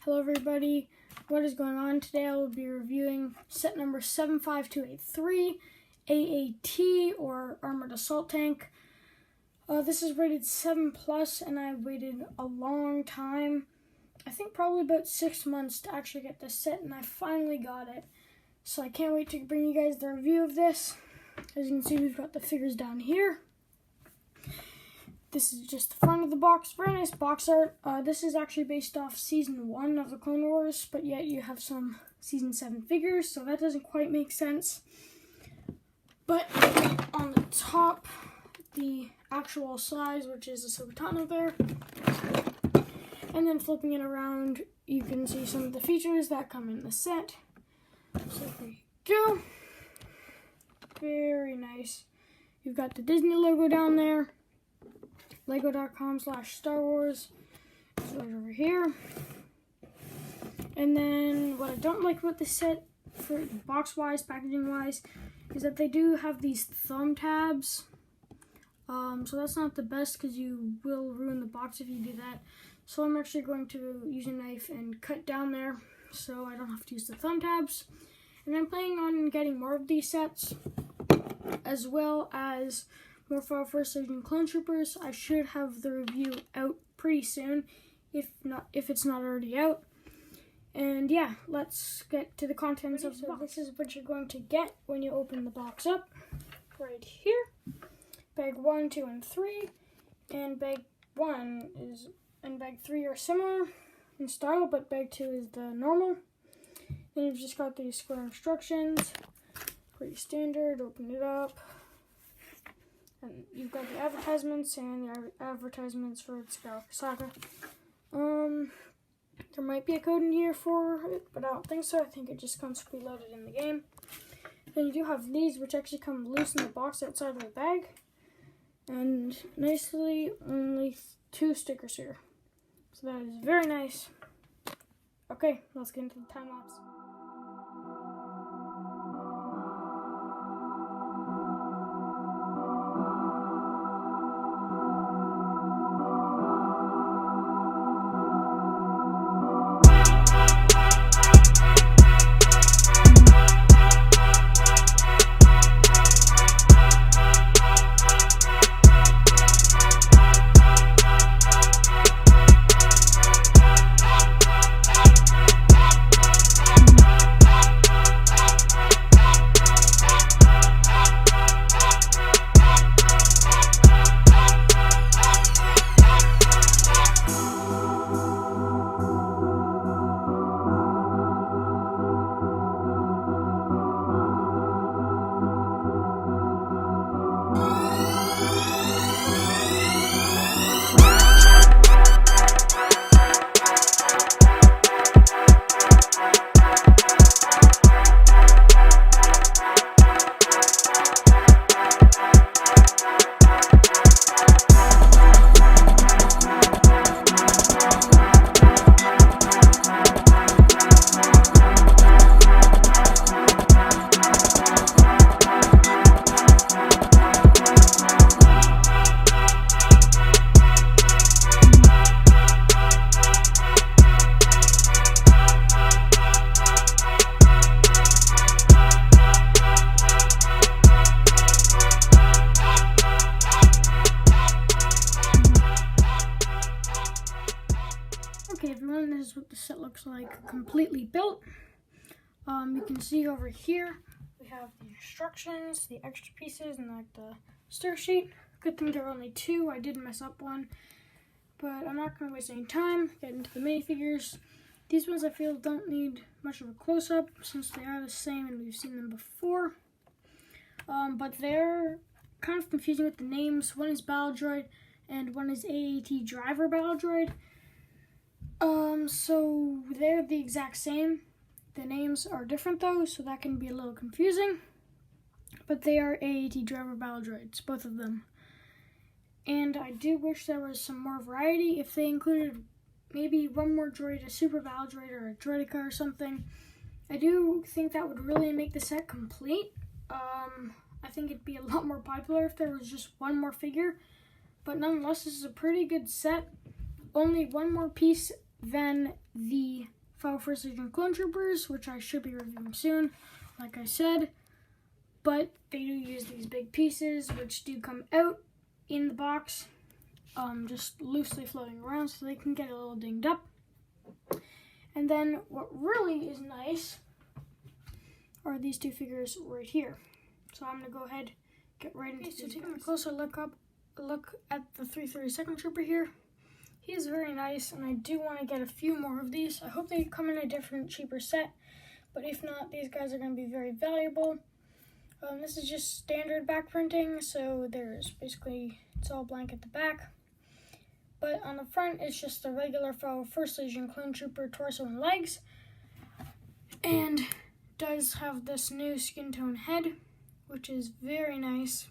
Hello everybody, what is going on? Today I will be reviewing set number 75283, AAT or Armored Assault Tank. This is rated 7+, and I waited a long time. I think probably about 6 months to actually get this set, and I finally got it. So I can't wait to bring you guys the review of this. As you can see, we've got the figures down here. This is just the front of the box. Very nice box art. This is actually based off Season 1 of the Clone Wars, but yet you have some Season 7 figures, so that doesn't quite make sense. But on the top, the actual size, which is Ahsoka Tano there. And then flipping it around, you can see some of the features that come in the set. So there you go. Very nice. You've got the Disney logo down there. Lego.com/Star Wars is right over here. And then what I don't like about this set, for box-wise, packaging-wise, is that they do have these thumb tabs. So that's not the best because you will ruin the box if you do that. So I'm actually going to use a knife and cut down there so I don't have to use the thumb tabs. And I'm planning on getting more of these sets, as well as more for our First Legion Clone Troopers. I should have the review out pretty soon, if it's not already out. And yeah, let's get to the contents of the box. This is what you're going to get when you open the box up. Right here, bag 1, 2, and 3, and bag 1 and bag 3 are similar in style, but bag 2 is the normal. Then you've just got these square instructions, pretty standard. Open it up. And you've got the advertisements and the advertisements for the Skywalker Saga. There might be a code in here for it, but I don't think so. I think it just comes preloaded in the game. Then you do have these, which actually come loose in the box outside of the bag. And nicely, only 2 stickers here. So that is very nice. Okay, let's get into the time lapse. Okay everyone, this is what the set looks like completely built. You can see over here we have the instructions, the extra pieces, and like the stir sheet. Good thing there are only 2. I did mess up one, but I'm not going to waste any time. Get into the minifigures. These ones I feel don't need much of a close-up since they are the same and we've seen them before. But they're kind of confusing with the names. One is Battle Droid and one is AAT Driver Battle Droid. So they're the exact same. The names are different though, so that can be a little confusing. But they are AAT Driver Battle Droids, both of them. And I do wish there was some more variety. If they included maybe one more droid, a Super Battle Droid or a Droidica or something, I do think that would really make the set complete. I think it'd be a lot more popular if there was just one more figure. But nonetheless, this is a pretty good set. Only one more piece than the Final First Legion Clone Troopers, which I should be reviewing soon, like I said. But they do use these big pieces, which do come out in the box, just loosely floating around, so they can get a little dinged up. And then what really is nice are these two figures right here. So I'm gonna go ahead, get right into this. So taking a closer look at the 332nd Trooper here. He is very nice, and I do want to get a few more of these. I hope they come in a different, cheaper set, but if not, these guys are going to be very valuable. This is just standard back printing, so there's basically, it's all blank at the back. But on the front, it's just the regular First Legion Clone Trooper torso and legs. And does have this new skin tone head, which is very nice,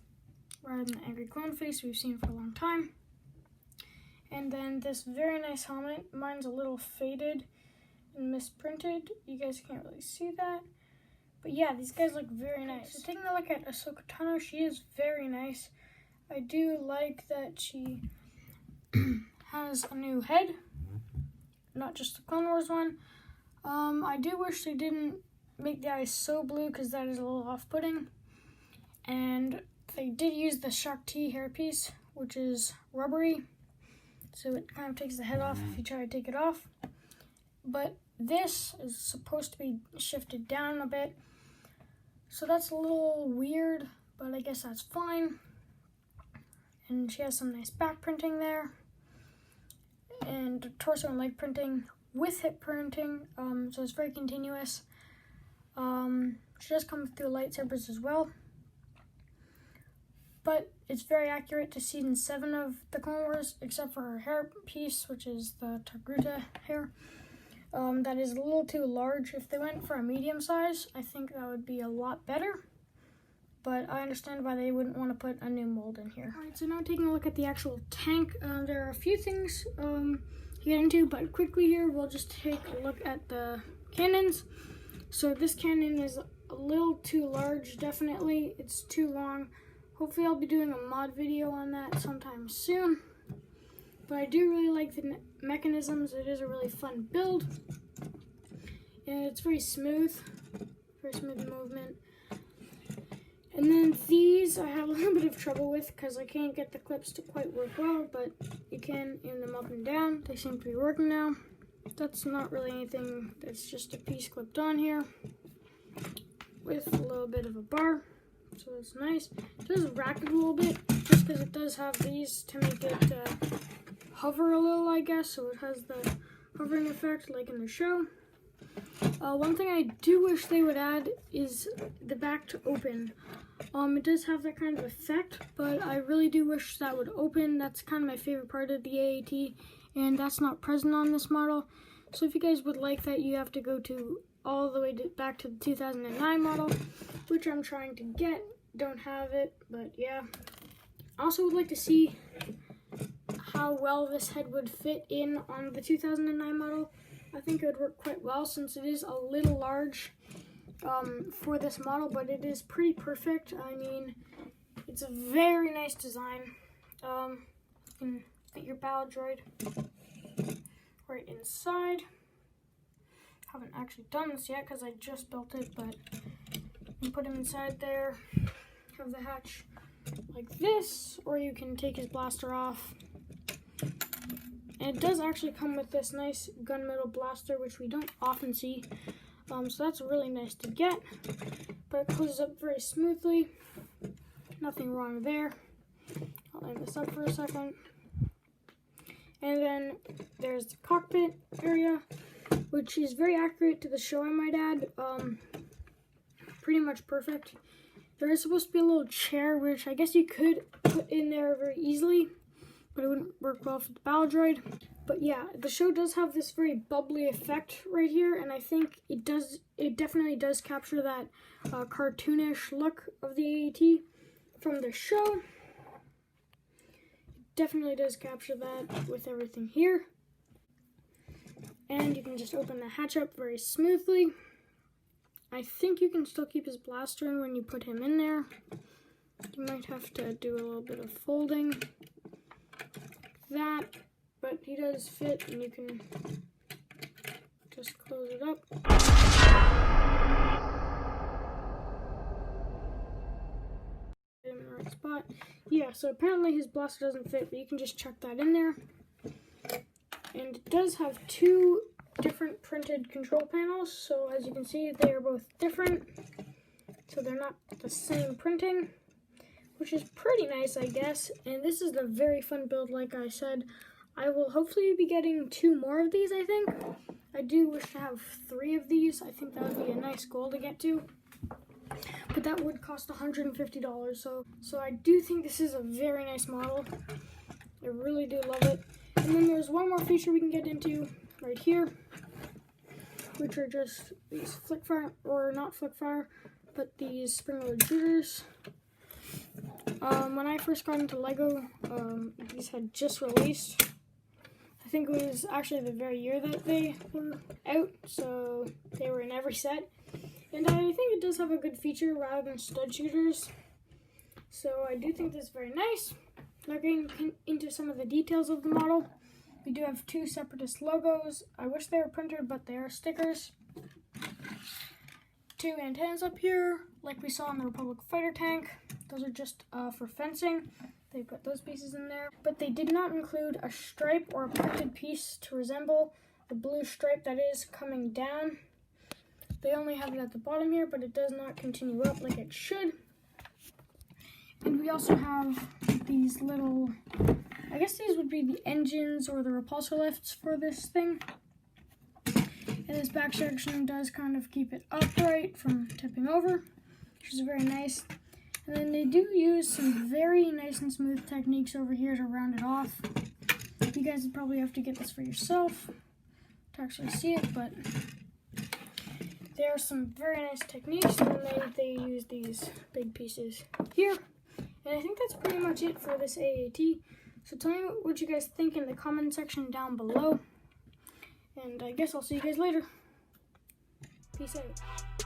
rather than the angry clone face we've seen for a long time. And then this very nice helmet. Mine's a little faded and misprinted. You guys can't really see that. But yeah, these guys look very nice. So taking a look at Ahsoka Tano, she is very nice. I do like that she has a new head, not just the Clone Wars one. I do wish they didn't make the eyes so blue, because that is a little off-putting. And they did use the Shakti hairpiece, which is rubbery, so it kind of takes the head off if you try to take it off. But this is supposed to be shifted down a bit, so that's a little weird, but I guess that's fine. And she has some nice back printing there, and torso and leg printing with hip printing, so it's very continuous. She does come through lightsabers as well, but it's very accurate to Season 7 of the Clone Wars, except for her hair piece, which is the Togruta hair. That is a little too large. If they went for a medium size, I think that would be a lot better, but I understand why they wouldn't want to put a new mold in here. Alright, so now taking a look at the actual tank, there are a few things to get into, but quickly here, we'll just take a look at the cannons. So this cannon is a little too large, definitely. It's too long. Hopefully I'll be doing a mod video on that sometime soon. But I do really like the mechanisms. It is a really fun build. And it's very smooth movement. And then these I have a little bit of trouble with because I can't get the clips to quite work well, but you can aim them up and down. They seem to be working now. That's not really anything, that's just a piece clipped on here with a little bit of a bar. So it's nice. It does rack it a little bit, just because it does have these to make it hover a little, I guess. So it has the hovering effect like in the show. One thing I do wish they would add is the back to open. It does have that kind of effect, but I really do wish that would open. That's kind of my favorite part of the AAT, and that's not present on this model. So if you guys would like that, you have to go to all the way back to the 2009 model, which I'm trying to get. Don't have it, but yeah. I also would like to see how well this head would fit in on the 2009 model. I think it would work quite well since it is a little large for this model, but it is pretty perfect. I mean, it's a very nice design. You can fit your battle droid right inside. Haven't actually done this yet because I just built it, but you can put him inside there. Have the hatch like this, or you can take his blaster off. And it does actually come with this nice gunmetal blaster, which we don't often see. So that's really nice to get. But it closes up very smoothly. Nothing wrong there. I'll aim this up for a second. And then there's the cockpit area, which is very accurate to the show, I might add. Pretty much perfect. There is supposed to be a little chair, which I guess you could put in there very easily, but it wouldn't work well for the battle droid. But yeah, the show does have this very bubbly effect right here, and I think it definitely does capture that cartoonish look of the AAT from the show. It definitely does capture that with everything here. And you can just open the hatch up very smoothly. I think you can still keep his blaster in when you put him in there. You might have to do a little bit of folding like that, but he does fit, and you can Just close it up. In the right spot. Yeah, so apparently his blaster doesn't fit, but you can just chuck that in there. And it does have two different printed control panels, so as you can see, they are both different. So they're not the same printing, which is pretty nice, I guess. And this is a very fun build, like I said. I will hopefully be getting 2 more of these, I think. I do wish to have 3 of these. I think that would be a nice goal to get to. But that would cost $150, so I do think this is a very nice model. I really do love it. And then there's one more feature we can get into right here, which are just these flick fire, or not flick fire, but these spring-loaded shooters. When I first got into LEGO, these had just released. I think it was actually the very year that they were out, so they were in every set. And I think it does have a good feature rather than stud shooters. So I do think this is very nice. Now getting into some of the details of the model. We do have 2 separatist logos. I wish they were printed, but they are stickers. 2 antennas up here, like we saw in the Republic fighter tank. Those are just for fencing. They put those pieces in there. But they did not include a stripe or a printed piece to resemble the blue stripe that is coming down. They only have it at the bottom here, but it does not continue up like it should. And we also have these little, I guess these would be the engines or the repulsor lifts for this thing. And this back section does kind of keep it upright from tipping over, which is very nice. And then they do use some very nice and smooth techniques over here to round it off. You guys would probably have to get this for yourself to actually see it, but there are some very nice techniques, and then they use these big pieces here. And I think that's pretty much it for this AAT. So tell me what you guys think in the comment section down below. And I guess I'll see you guys later. Peace out.